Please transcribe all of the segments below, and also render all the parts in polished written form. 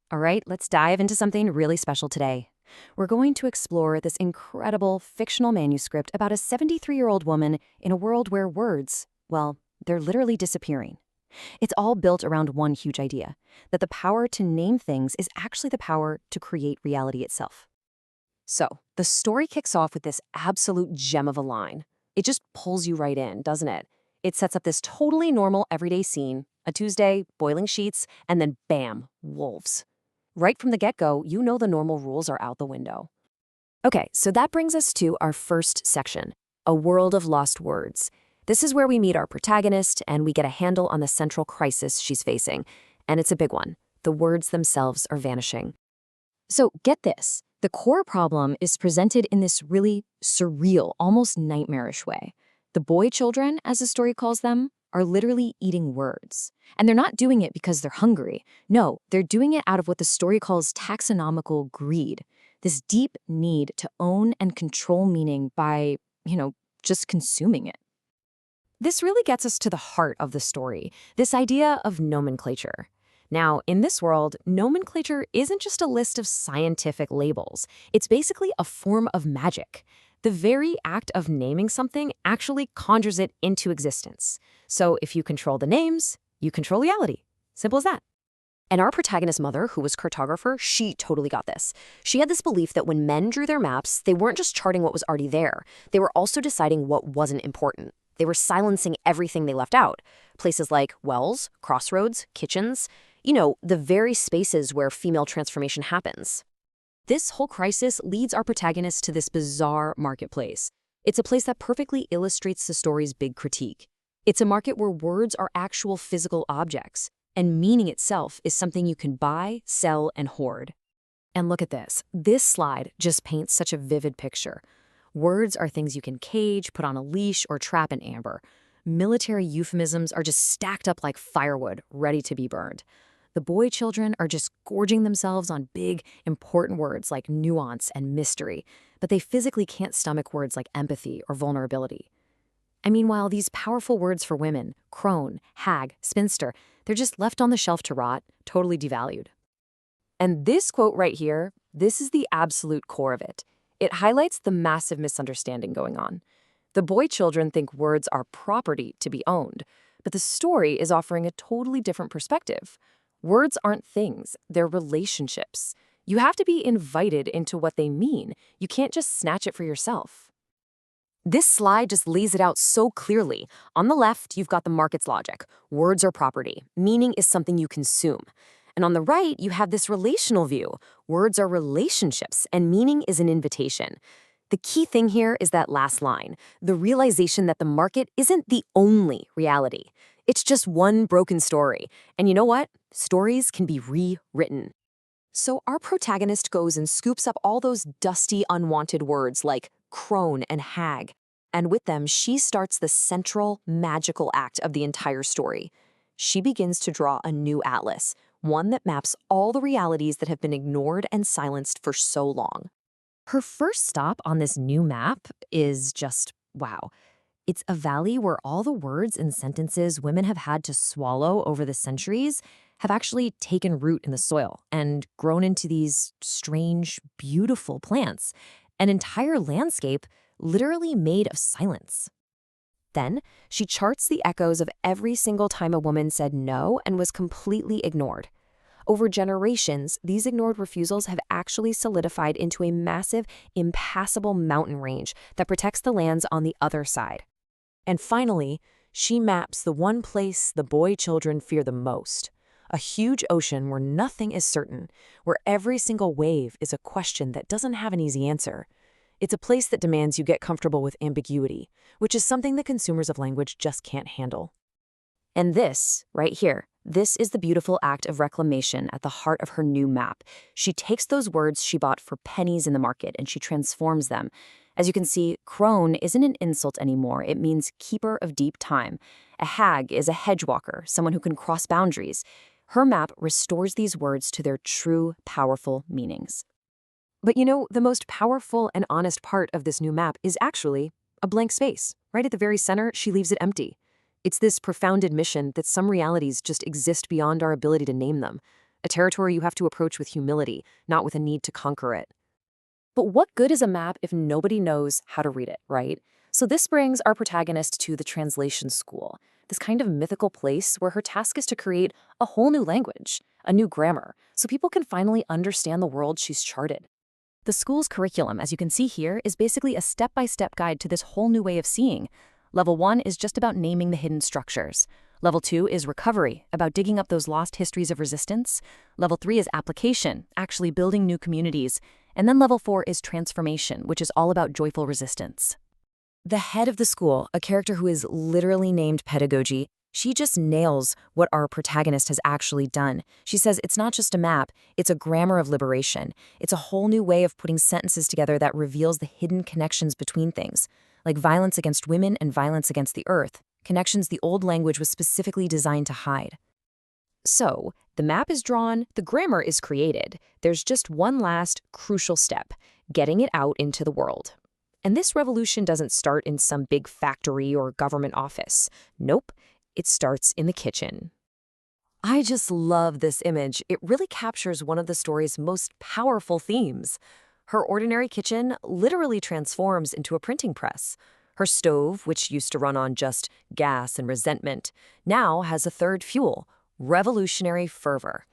All right, let's dive into something really special today. We're going to explore this incredible fictional manuscript about a 73-year-old woman in a world where words, well, they're literally disappearing. It's all built around one huge idea, that the power to name things is actually the power to create reality itself. So, the story kicks off with this absolute gem of a line. It just pulls you right in, doesn't it? It sets up this totally normal everyday scene, a Tuesday, boiling sheets, and then bam, wolves. Right from the get-go, you know the normal rules are out the window. Okay, so that brings us to our first section, a world of lost words. This is where we meet our protagonist and we get a handle on the central crisis she's facing. And it's a big one. The words themselves are vanishing. So get this. The core problem is presented in this really surreal, almost nightmarish way. The boy children, as the story calls them, are literally eating words. And they're not doing it because they're hungry. No, they're doing it out of what the story calls taxonomical greed. This deep need to own and control meaning by, just consuming it. This really gets us to the heart of the story, this idea of nomenclature. Now, in this world, nomenclature isn't just a list of scientific labels. It's basically a form of magic. The very act of naming something actually conjures it into existence. So if you control the names, you control reality. Simple as that. And our protagonist's mother, who was cartographer, she totally got this. She had this belief that when men drew their maps, they weren't just charting what was already there. They were also deciding what wasn't important. They were silencing everything they left out. Places like wells, crossroads, kitchens, the very spaces where female transformation happens. This whole crisis leads our protagonist to this bizarre marketplace. It's a place that perfectly illustrates the story's big critique. It's a market where words are actual physical objects, and meaning itself is something you can buy, sell, and hoard. And look at this. This slide just paints such a vivid picture. Words are things you can cage, put on a leash, or trap in amber. Military euphemisms are just stacked up like firewood, ready to be burned. The boy children are just gorging themselves on big, important words like nuance and mystery, but they physically can't stomach words like empathy or vulnerability. And meanwhile, these powerful words for women, crone, hag, spinster, they're just left on the shelf to rot, totally devalued. And this quote right here, this is the absolute core of it. It highlights the massive misunderstanding going on. The boy children think words are property to be owned, but the story is offering a totally different perspective. Words aren't things, they're relationships. You have to be invited into what they mean. You can't just snatch it for yourself. This slide just lays it out so clearly. On the left, you've got the market's logic. Words are property. Meaning is something you consume. And on the right, you have this relational view. Words are relationships, and meaning is an invitation. The key thing here is that last line, the realization that the market isn't the only reality. It's just one broken story. And you know what? Stories can be rewritten. So our protagonist goes and scoops up all those dusty, unwanted words like crone and hag. And with them, she starts the central, magical act of the entire story. She begins to draw a new atlas, one that maps all the realities that have been ignored and silenced for so long. Her first stop on this new map is just, wow. It's a valley where all the words and sentences women have had to swallow over the centuries have actually taken root in the soil and grown into these strange, beautiful plants, an entire landscape literally made of silence. Then, she charts the echoes of every single time a woman said no and was completely ignored. Over generations, these ignored refusals have actually solidified into a massive, impassable mountain range that protects the lands on the other side. And finally, she maps the one place the boy children fear the most, a huge ocean where nothing is certain, where every single wave is a question that doesn't have an easy answer. It's a place that demands you get comfortable with ambiguity, which is something that consumers of language just can't handle. And this, right here, this is the beautiful act of reclamation at the heart of her new map. She takes those words she bought for pennies in the market and she transforms them. As you can see, crone isn't an insult anymore. It means keeper of deep time. A hag is a hedgewalker, someone who can cross boundaries. Her map restores these words to their true, powerful meanings. But the most powerful and honest part of this new map is actually a blank space. Right at the very center, she leaves it empty. It's this profound admission that some realities just exist beyond our ability to name them. a territory you have to approach with humility, not with a need to conquer it. But what good is a map if nobody knows how to read it, right? So this brings our protagonist to the translation school, this kind of mythical place where her task is to create a whole new language, a new grammar, so people can finally understand the world she's charted. The school's curriculum, as you can see here, is basically a step-by-step guide to this whole new way of seeing. Level 1 is just about naming the hidden structures. Level 2 is recovery, about digging up those lost histories of resistance. Level 3 is application, actually building new communities. And then Level 4 is transformation, which is all about joyful resistance. The head of the school, a character who is literally named Pedagogy, she just nails what our protagonist has actually done. She says it's not just a map, it's a grammar of liberation. It's a whole new way of putting sentences together that reveals the hidden connections between things, like violence against women and violence against the earth, connections the old language was specifically designed to hide. So, the map is drawn, the grammar is created. There's just one last crucial step, getting it out into the world. And this revolution doesn't start in some big factory or government office. Nope, it starts in the kitchen. I just love this image. It really captures one of the story's most powerful themes. Her ordinary kitchen literally transforms into a printing press. Her stove, which used to run on just gas and resentment, now has a third fuel, revolutionary fervor.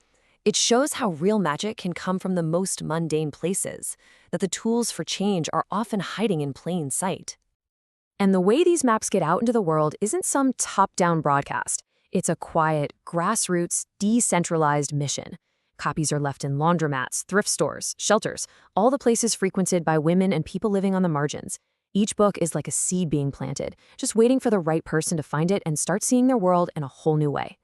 It shows how real magic can come from the most mundane places, that the tools for change are often hiding in plain sight. And the way these maps get out into the world isn't some top-down broadcast. It's a quiet, grassroots, decentralized mission. Copies are left in laundromats, thrift stores, shelters, all the places frequented by women and people living on the margins. Each book is like a seed being planted, just waiting for the right person to find it and start seeing their world in a whole new way.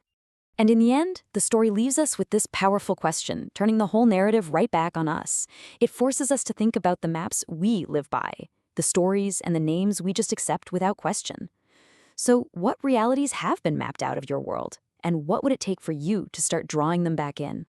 And in the end, the story leaves us with this powerful question, turning the whole narrative right back on us. It forces us to think about the maps we live by, the stories and the names we just accept without question. So what realities have been mapped out of your world? And what would it take for you to start drawing them back in?